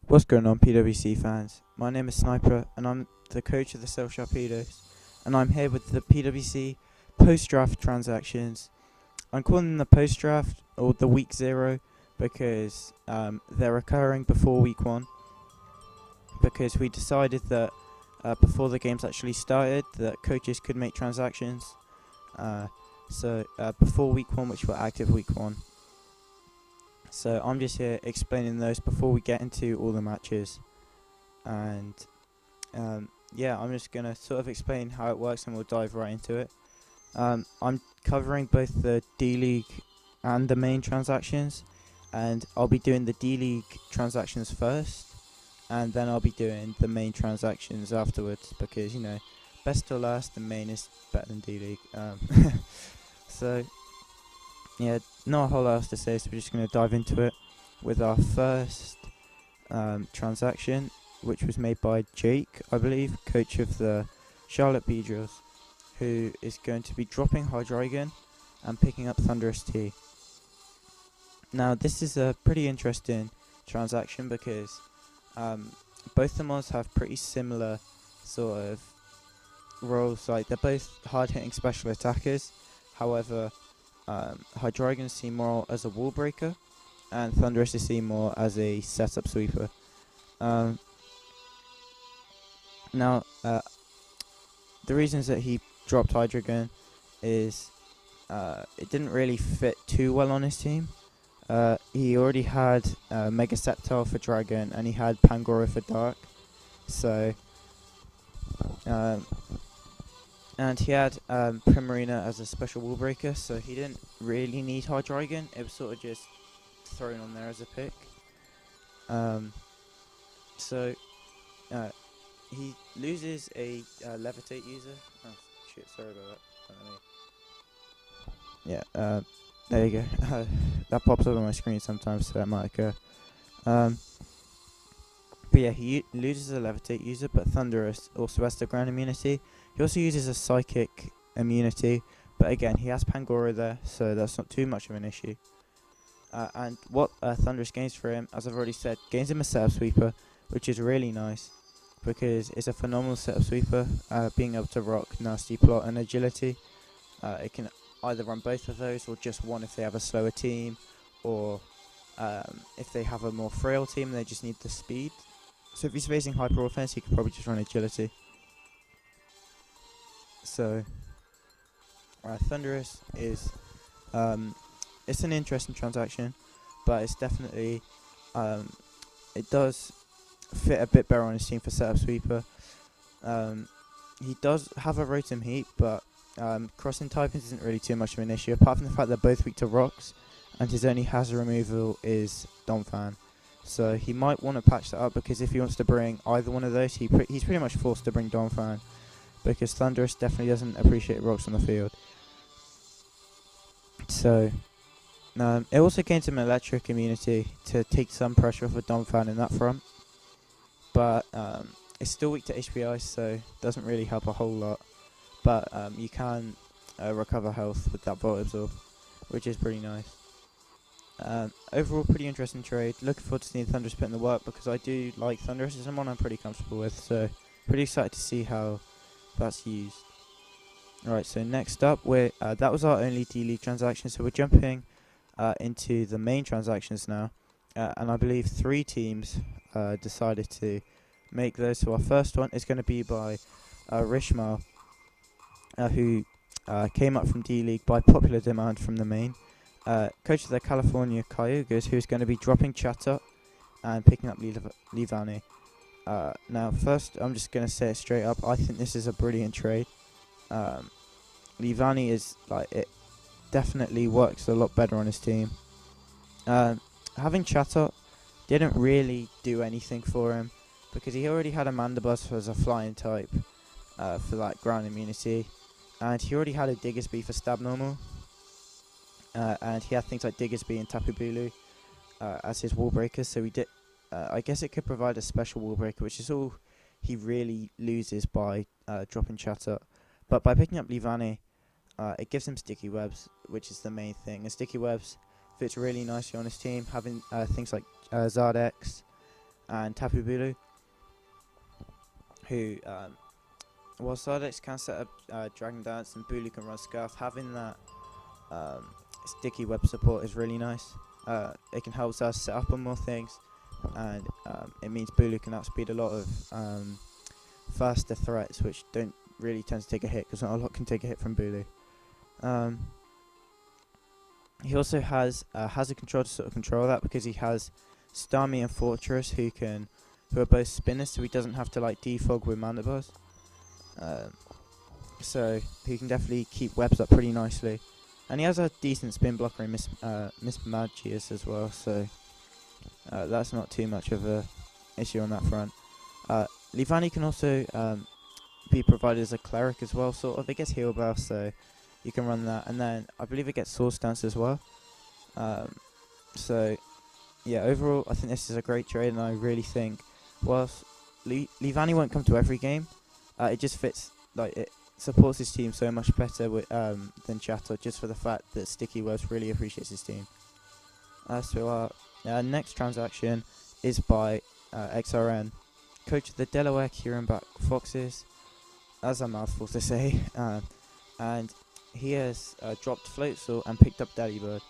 What's going on, PWC fans? My name is Sniper, and I'm the coach of the Cell Sharpedos, and I'm here with the PWC post-draft transactions. I'm calling them the post-draft or the week 0 because they're occurring before week 1, because we decided that before the games actually started that coaches could make transactions. So before week 1, which were active week 1. So I'm just here explaining those before we get into all the matches. And yeah, I'm just going to sort of explain how it works and we'll dive right into it. I'm covering both the D-League and the main transactions, and I'll be doing the D-League transactions first, and then I'll be doing the main transactions afterwards, because, you know, best to last, the main is better than D-League. So, yeah, not a whole lot else to say, so we're just going to dive into it with our first transaction, which was made by Jake, I believe, coach of the Charlotte Beadrills, who is going to be dropping Hydreigon and picking up Thunderous T. Now, this is a pretty interesting transaction because both the mods have pretty similar sort of roles. Like, they're both hard-hitting special attackers. However, Hydreigon is seen more as a wall breaker, and Thunderous is seen more as a setup sweeper. Now, the reasons that he dropped Hydreigon is it didn't really fit too well on his team. He already had Mega Sceptile for Dragon, and he had Pangoro for Dark. So, and he had Primarina as a special wall breaker, so he didn't really need Hydreigon. It was sort of just thrown on there as a pick. So, he loses a Levitate user. Oh shit, sorry about that. Yeah, there you go. That pops up on my screen sometimes, so that might occur. But yeah, he loses a Levitate user, but Thunderous also has the ground immunity. He also uses a Psychic immunity, but again, he has Pangoro there, so that's not too much of an issue. And what Thunderous gains for him, as I've already said, gains him a setup sweeper, which is really nice, because it's a phenomenal setup sweeper, being able to rock Nasty Plot and Agility. It can either run both of those, or just one if they have a slower team, or if they have a more frail team, they just need the speed. So if he's facing hyper offense, he could probably just run Agility. So Thunderous is it's an interesting transaction, but it's definitely it does fit a bit better on his team for setup sweeper. He does have a Rotom Heat, but crossing typings isn't really too much of an issue, apart from the fact they're both weak to rocks, and his only hazard removal is Donphan. So he might want to patch that up, because if he wants to bring either one of those, he's pretty much forced to bring Donphan, because Thunderous definitely doesn't appreciate rocks on the field. So it also gains him electric immunity to take some pressure off of Donphan in that front, but it's still weak to HPI, so doesn't really help a whole lot. But you can recover health with that Volt Absorb, which is pretty nice. Overall, pretty interesting trade. Looking forward to seeing Thunderous put in the work, because I do like Thunderous. It's someone I'm pretty comfortable with, so pretty excited to see how that's used. Alright, so next up, that was our only D-League transaction, so we're jumping into the main transactions now. And I believe 3 teams decided to make those. So our first one is going to be by Rishmal, who came up from D-League by popular demand from the main. Coach of the California Cayugas, who's going to be dropping Chatot and picking up Livani. Now, first, I'm just going to say it straight up. I think this is a brilliant trade. Livani is it definitely works a lot better on his team. Having Chatot didn't really do anything for him, because he already had a Mandibuzz as a flying type for that ground immunity, and he already had a Diggersby for stab normal. And he had things like Diggersby and Tapu Bulu as his wall breakers, so I guess it could provide a special wall breaker, which is all he really loses by dropping Chatot. But by picking up Livani, it gives him Sticky Webs, which is the main thing. And Sticky Webs fits really nicely on his team, having things like Zardex, and Tapu Bulu, who while Psyduck can set up Dragon Dance and Bulu can run Scarf, having that sticky web support is really nice. It can help us set up on more things, and it means Bulu can outspeed a lot of faster threats, which don't really tend to take a hit, because not a lot can take a hit from Bulu. He also has a control to sort of control that, because he has Starmie and Fortress who are both spinners, so he doesn't have to like defog with Mandibars. So he can definitely keep webs up pretty nicely, and he has a decent spin blocker in Miss Magius as well, so that's not too much of a issue on that front. Leavanny can also be provided as a cleric as well, sort of. It gets heal buff, so you can run that, and then I believe it gets sword stance as well. So yeah, overall I think this is a great trade, and I really think whilst Leavanny won't come to every game, it just fits, like it supports his team so much better with, than Chatot, just for the fact that Sticky Webs really appreciates his team. So our next transaction is by XRN, coach of the Delaware Kieranback Foxes. That's a mouthful to say. And he has dropped Floatzel and picked up Delibird.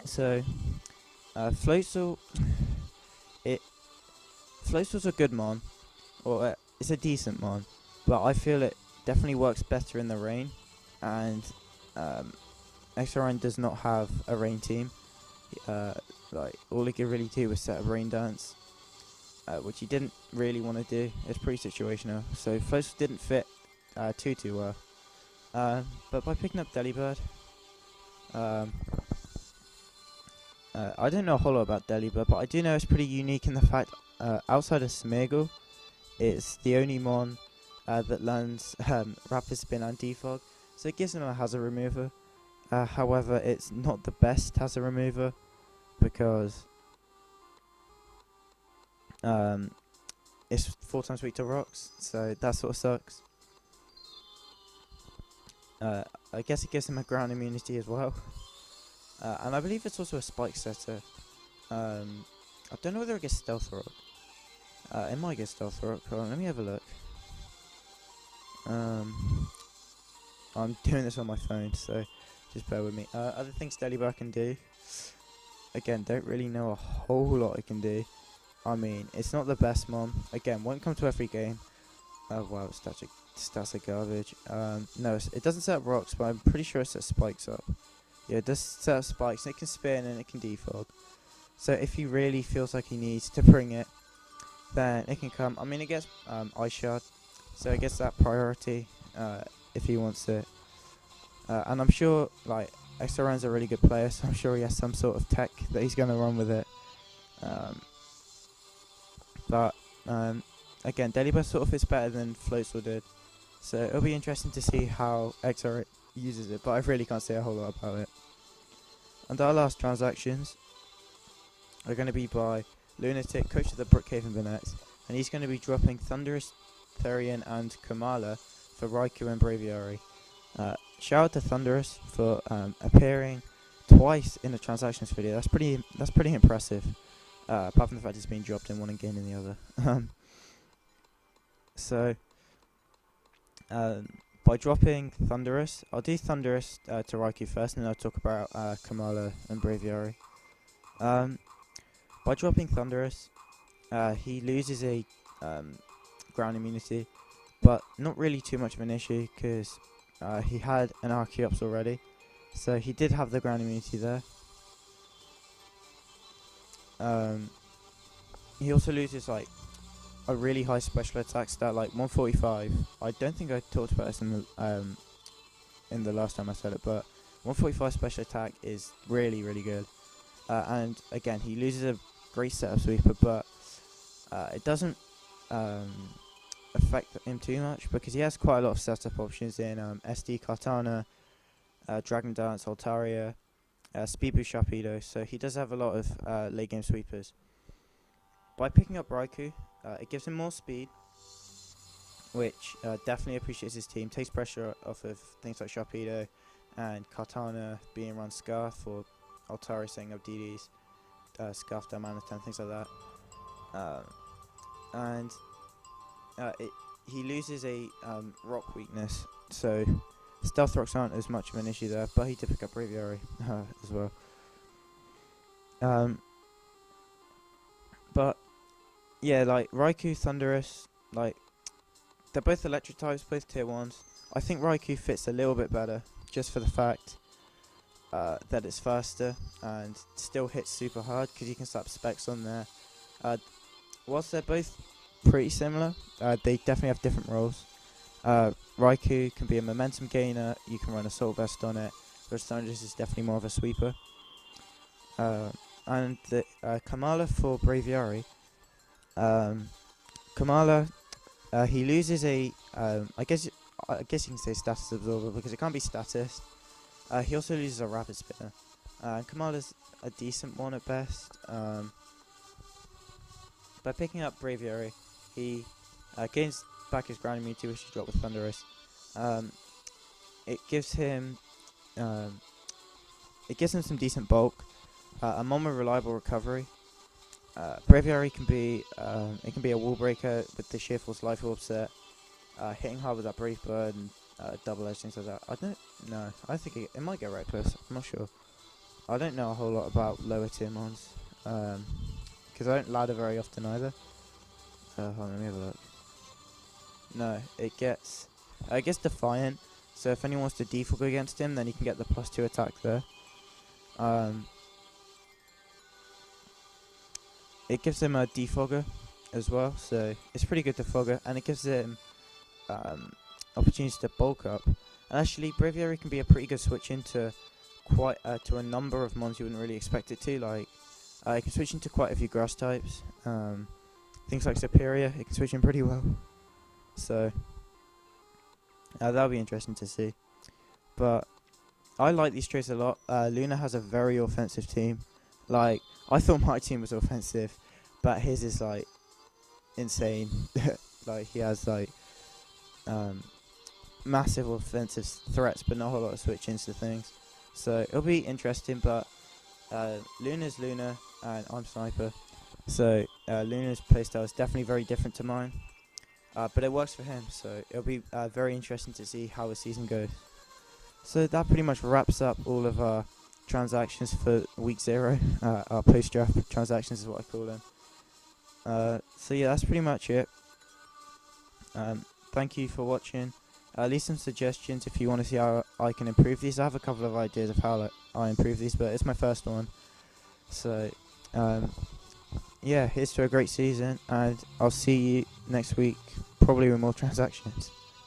So Floatzel's a good mon, or it's a decent mon, but I feel it definitely works better in the rain, and XRN does not have a rain team. Like all he could really do was set a rain dance, which he didn't really want to do. It's pretty situational, so Floatzel didn't fit too well. But by picking up Delibird, I don't know a whole lot about Delibird, but I do know it's pretty unique in the fact outside of Smeargle, it's the only mon that lands Rapid Spin and Defog, so it gives him a hazard remover. However, it's not the best hazard remover, because it's 4 times weak to rocks, so that sort of sucks. I guess it gives him a ground immunity as well, and I believe it's also a spike setter. I don't know whether it gets Stealth Rock. It might get Stealth Rock. Hold on, let me have a look. I'm doing this on my phone, so just bear with me. Other things Delibird can do, again, don't really know a whole lot it can do. I mean, it's not the best mon. Again, won't come to every game. Oh wow, stats are garbage. No, it doesn't set up rocks, but I'm pretty sure it sets spikes up. Yeah, it does set up spikes, and it can spin and it can defog. So if he really feels like he needs to bring it, then it can come. I mean, it gets Ice Shard, so it gets that priority if he wants it. And I'm sure, like, XRN's a really good player, so I'm sure he has some sort of tech that he's going to run with it. But again, Delibird sort of fits better than Floatzel did, so it'll be interesting to see how XR uses it, but I really can't say a whole lot about it. And our last transactions are going to be by Lunatic, coach of the Brookhaven Burnets, and he's going to be dropping Thunderous, Therian and Kamala for Raikou and Braviary. Shout out to Thunderous for appearing twice in the transactions video. That's pretty impressive. Apart from the fact it's being dropped in one and gained in the other. So by dropping Thunderous, I'll do Thunderous to Raikou first, and then I'll talk about Kamala and Braviary. By dropping Thunderous, he loses a ground immunity, but not really too much of an issue, because he had an Archeops already, so he did have the ground immunity there. He also loses like a really high special attack stat, like 145. I don't think I talked about this in the last time I said it, but 145 special attack is really good. And again, he loses a great setup sweeper, but it doesn't affect him too much, because he has quite a lot of setup options in SD Kartana, Dragon Dance, Altaria, Speed Boost Sharpedo, so he does have a lot of late game sweepers. By picking up Raikou, it gives him more speed, which definitely appreciates his team, takes pressure off of things like Sharpedo and Kartana being run Scarf, or Altaria setting up DDs, Scarf down Manitan, things like that. um, and he loses a rock weakness, so stealth rocks aren't as much of an issue there. But he did pick up Braviary as well. But yeah, like Raikou, Thundurus, like they're both electric types, both tier 1s. I think Raikou fits a little bit better, just for the fact that it's faster and still hits super hard because you can slap specs on there. Whilst they're both pretty similar, they definitely have different roles. Raikou can be a momentum gainer, you can run Assault Vest on it, whereas Thundurus is definitely more of a sweeper. And the Kamala for Braviary. Kamala, he loses a, I guess you can say status absorber because it can't be status. He also loses a rapid spinner. Kamala's a decent one at best. By picking up Braviary, he gains back his ground immunity, which he dropped with Thundurus. It gives him some decent bulk, a more reliable recovery. Braviary can be a wall breaker with the Sheer Force Life Orb set, hitting hard with that Brave Bird and double edge, things like that. I don't know. I think it might get reckless. I'm not sure. I don't know a whole lot about lower tier mons, because I don't ladder very often either. Hold on, let me have a look. No, it gets Defiant. So if anyone wants to defog against him, then he can get the +2 attack there. It gives him a defogger as well, so it's pretty good defogger, and it gives him opportunities to bulk up. And actually, Braviary can be a pretty good switch into to a number of mons you wouldn't really expect it to. Like, it can switch into quite a few grass types. Things like Superior, it can switch in pretty well. So that'll be interesting to see. But I like these traits a lot. Luna has a very offensive team. Like, I thought my team was offensive, but his is like insane. Like, he has like massive offensive threats, but not a whole lot of switch-ins to things. So it'll be interesting. But Luna's Luna, and I'm Sniper. So Luna's playstyle is definitely very different to mine, but it works for him. So it'll be very interesting to see how the season goes. So that pretty much wraps up all of our transactions for week 0. Our post-draft transactions is what I call them. So yeah, that's pretty much it. Thank you for watching. Leave some suggestions if you want to see how I can improve these. I have a couple of ideas of how I improve these, but it's my first one. So yeah, here's to a great season, and I'll see you next week, probably with more transactions.